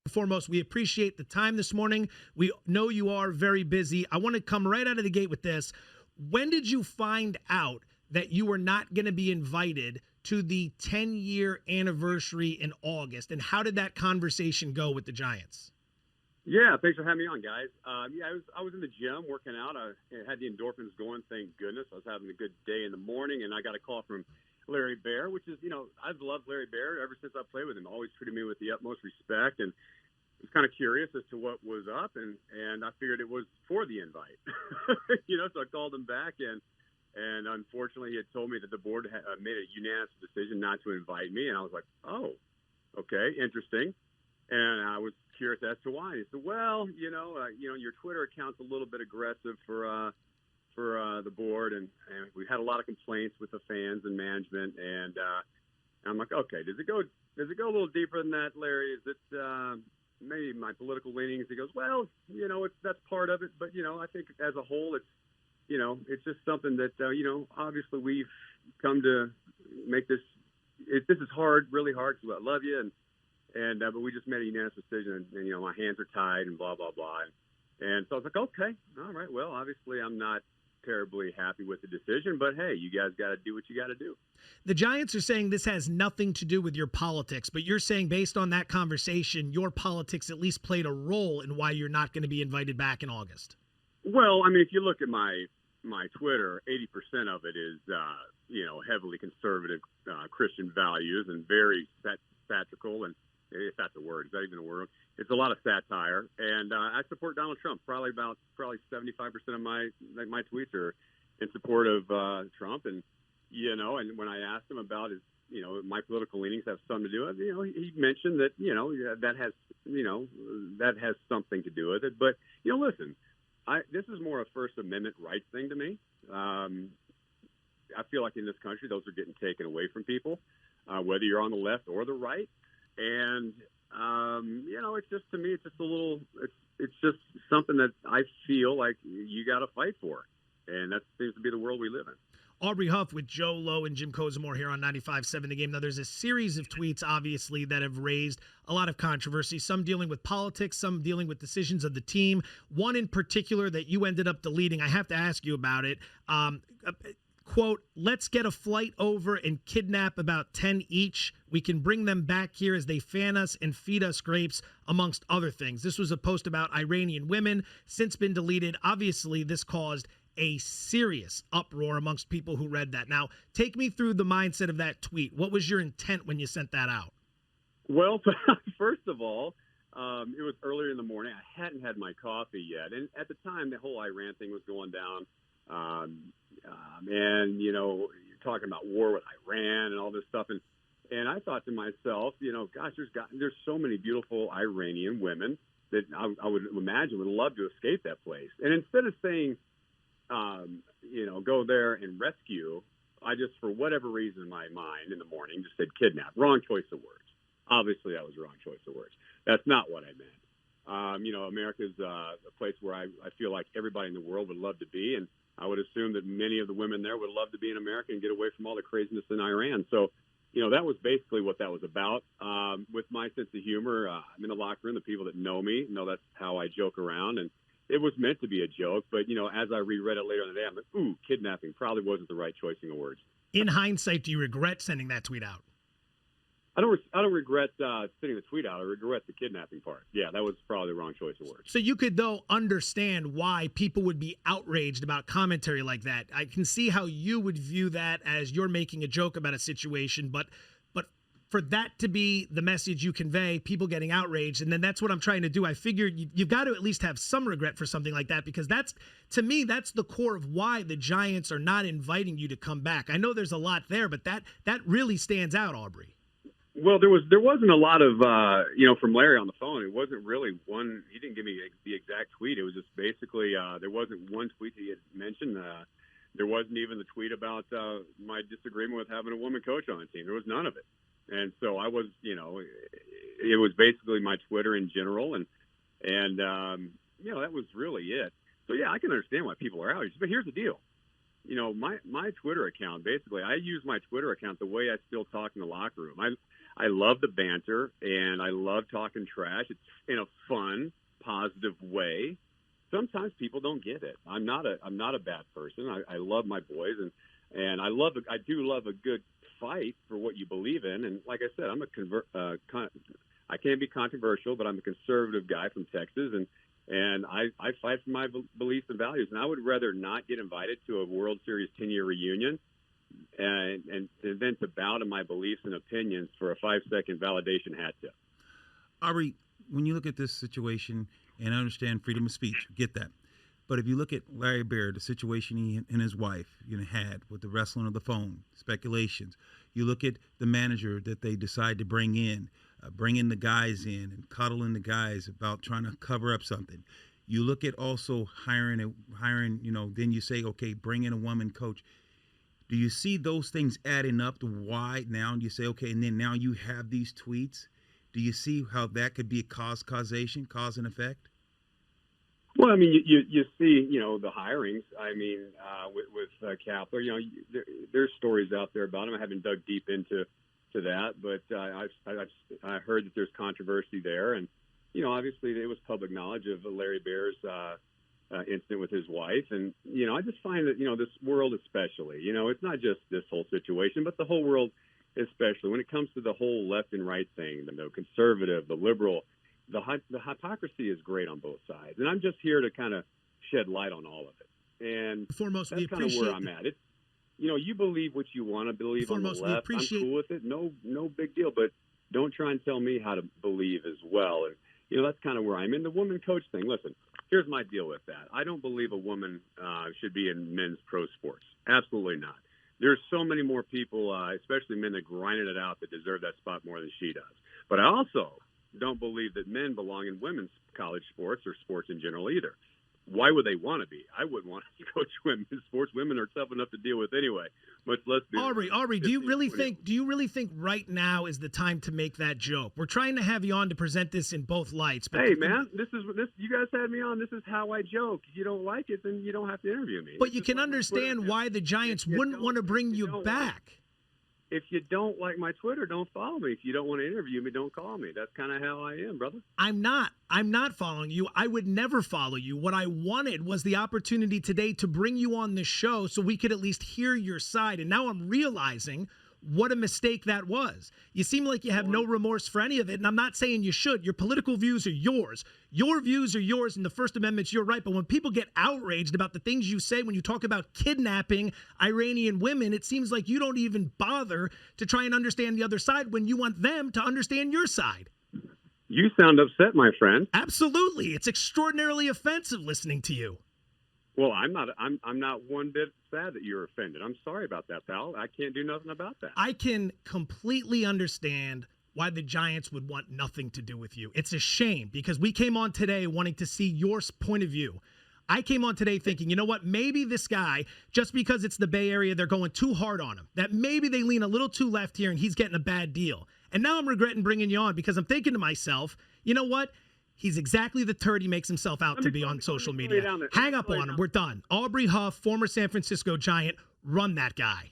Foremost, we appreciate the time this morning. We know you are very busy. I want to come right out of the gate with this. When did you find out that you were not going to be invited to the 10-year anniversary in August, and how did that conversation go with the Giants? Yeah, thanks for having me on, guys. I was in the gym working out. I had the endorphins going, thank goodness. I was having a good day in the morning, and I got a call from Larry Bear, which is, I've loved Larry Bear ever since I played with him. Always treated me with the utmost respect, and I was kind of curious as to what was up, and I figured it was for the invite. So I called him back, and unfortunately he had told me that the board had made a unanimous decision not to invite me, and I was like, oh, okay, interesting. And I was curious as to why. He said, well, your Twitter account's a little bit aggressive for the board, and we had a lot of complaints with the fans and management, and I'm like, okay, does it go a little deeper than that, Larry? Is it maybe my political leanings? He goes, well, that's part of it, but I think as a whole, it's just something that obviously we've come to make this. This is hard, really hard, because I love you, and but we just made a unanimous decision, and my hands are tied, and blah blah blah, and so I was like, okay, all right, well, obviously I'm not terribly happy with the decision, but hey, you guys got to do what you got to do. The Giants are saying this has nothing to do with your politics, but you're saying based on that conversation, your politics at least played a role in why you're not going to be invited back in August. Well, I mean, if you look at my Twitter, 80% of it is heavily conservative Christian values and very satirical, and if that's a word, is that even a word? It's a lot of satire, and I support Donald Trump. Probably 75% of my tweets are in support of Trump, and and when I asked him about his, my political leanings have something to do with it, he mentioned that that has something to do with it. But listen, this is more a First Amendment rights thing to me. I feel like in this country, those are getting taken away from people, whether you're on the left or the right. And, it's just, to me, it's just a little, it's just something that I feel like you got to fight for. And that seems to be the world we live in. Aubrey Huff with Joe Lowe and Jim Kozimore here on 95.7 The Game. Now, there's a series of tweets, obviously, that have raised a lot of controversy, some dealing with politics, some dealing with decisions of the team. One in particular that you ended up deleting, I have to ask you about it. Quote, let's get a flight over and kidnap about 10 each. We can bring them back here as they fan us and feed us grapes, amongst other things. This was a post about Iranian women, since been deleted. Obviously, this caused a serious uproar amongst people who read that. Now, take me through the mindset of that tweet. What was your intent when you sent that out? Well, first of all, it was earlier in the morning. I hadn't had my coffee yet. And at the time, the whole Iran thing was going down. And, you're talking about war with Iran and all this stuff. And I thought to myself, gosh, there's so many beautiful Iranian women that I would imagine would love to escape that place. And instead of saying, go there and rescue, I just, for whatever reason in my mind in the morning, just said kidnap. Wrong choice of words. Obviously, that was the wrong choice of words. That's not what I meant. America's a place where I feel like everybody in the world would love to be, and I would assume that many of the women there would love to be in America and get away from all the craziness in Iran. So, that was basically what that was about. With my sense of humor, I'm in the locker room. The people that know me know that's how I joke around, and it was meant to be a joke. But, as I reread it later in the day, I'm like, ooh, kidnapping probably wasn't the right choicing of words. In hindsight, do you regret sending that tweet out? I don't regret sending the tweet out. I regret the kidnapping part. Yeah, that was probably the wrong choice of words. So you could, though, understand why people would be outraged about commentary like that. I can see how you would view that as you're making a joke about a situation, but for that to be the message you convey, people getting outraged, and then that's what I'm trying to do. I figure you've got to at least have some regret for something like that, because to me, that's the core of why the Giants are not inviting you to come back. I know there's a lot there, but that really stands out, Aubrey. Well, there wasn't a lot of, from Larry on the phone. It wasn't really one. He didn't give me the exact tweet. It was just basically there wasn't one tweet he had mentioned. There wasn't even the tweet about my disagreement with having a woman coach on the team. There was none of it. And so I was, it was basically my Twitter in general. And that was really it. So, yeah, I can understand why people are outraged. But here's the deal. My Twitter account, basically, I use my Twitter account the way I still talk in the locker room. I love the banter, and I love talking trash. It's in a fun, positive way. Sometimes people don't get it. I'm not a bad person. I love my boys, and I do love a good fight for what you believe in. And like I said, I can't be controversial, but I'm a conservative guy from Texas, and I fight for my beliefs and values. And I would rather not get invited to a World Series 10-year reunion and then to bow to my beliefs and opinions for a 5-second validation hat tip. Aubrey, when you look at this situation, and I understand freedom of speech, get that. But if you look at Larry Bear, the situation he and his wife had with the wrestling of the phone, speculations. You look at the manager that they decide to bring in the guys in and cuddling the guys about trying to cover up something. You look at also hiring, then you say, okay, bring in a woman coach. Do you see those things adding up to why now you say, okay, and then now you have these tweets? Do you see how that could be a cause and effect? Well, I mean, you see, the hirings. I mean, with Kapler, there's stories out there about him. I haven't dug deep into that, but I heard that there's controversy there, and obviously it was public knowledge of Larry Bear's incident with his wife, and I just find that this world, especially, it's not just this whole situation, but the whole world, especially when it comes to the whole left and right thing, the conservative, the liberal. The hypocrisy is great on both sides, and I'm just here to kind of shed light on all of it. And foremost, that's kind of where I'm at. It's, you believe what you want to believe on the left. I'm cool with it. No big deal. But don't try and tell me how to believe as well. And that's kind of where I'm in. The woman coach thing. Listen, here's my deal with that. I don't believe a woman should be in men's pro sports. Absolutely not. There's so many more people, especially men that grinded it out, that deserve that spot more than she does. But I also don't believe that men belong in women's college sports or sports in general either. Why would they want to be? I wouldn't want to coach women's sports. Women are tough enough to deal with anyway. Much less. Aubrey, do you really think right now is the time to make that joke? We're trying to have you on to present this in both lights. But hey, man, this. You guys had me on. This is how I joke. If you don't like it, then you don't have to interview me. But you can understand why the Giants wouldn't want to bring you back. If you don't like my Twitter, don't follow me. If you don't want to interview me, don't call me. That's kind of how I am, brother. I'm not following you. I would never follow you. What I wanted was the opportunity today to bring you on the show so we could at least hear your side. And now I'm realizing what a mistake that was. You seem like you have no remorse for any of it, and I'm not saying you should. Your political views are yours. Your views are yours, and the First Amendment's your right. But when people get outraged about the things you say, when you talk about kidnapping Iranian women, it seems like you don't even bother to try and understand the other side when you want them to understand your side. You sound upset, my friend. Absolutely. It's extraordinarily offensive listening to you. Well, I'm not one bit sad that you're offended. I'm sorry about that, pal. I can't do nothing about that. I can completely understand why the Giants would want nothing to do with you. It's a shame because we came on today wanting to see your point of view. I came on today thinking, you know what, maybe this guy, just because it's the Bay Area, they're going too hard on him, that maybe they lean a little too left here and he's getting a bad deal. And now I'm regretting bringing you on because I'm thinking to myself, you know what? He's exactly the turd he makes himself out to be on social media. Hang up on him. We're done. Aubrey Huff, former San Francisco Giant, run that guy.